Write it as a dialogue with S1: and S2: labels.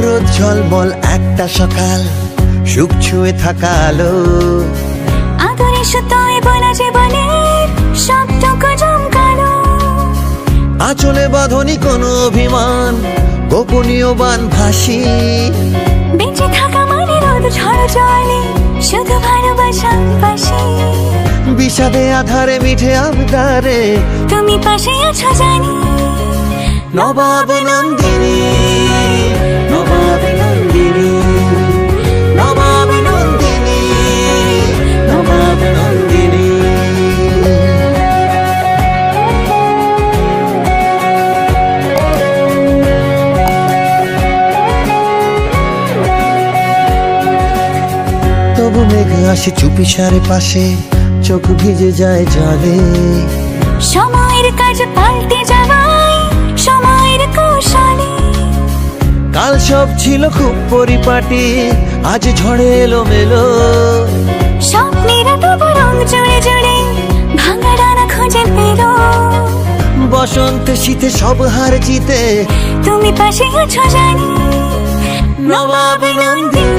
S1: রোদ ঝলমল একটা সকাল, সুখ ছুঁয়ে থাকা আলো,
S2: আদরে সুতোয় বোনা জীবনের সবটুকু জমকালো।
S1: আঁচলে বাঁধনি কোনো অভিমান, গোপনীয় বান ভাসি।
S2: বেঁচে থাকা মানে রোদ ঝড় জলে শুধু ভালোবাসার পাশে।
S1: বিষাদে আধারে মিঠে আবদারে
S2: তুমি পাশে আছো জানি।
S1: নবাব নন্দিনী, নবাব নন্দিনী, নবাব নন্দিনী, নবাব নন্দিনী। তবু মেঘ আসে চুপিসারে পাশে, চোখ ভিজে যায় জলে।
S2: সময়ের কাজ পাল্টে যাওয়ায় সময়ের কৌশলে।
S1: কাল সব ছিল খুব পরিপাটি, আজ ঝড়ে এলো মেলো।
S2: স্বপ্নেরা তবু রং জুড়ে জুড়ে ভাঙা ডানা খুঁজে পেলো।
S1: বসন্তে শীতে সব হার জিতে
S2: তুমি পাশে আছো জানি। নবাব নন্দিনী।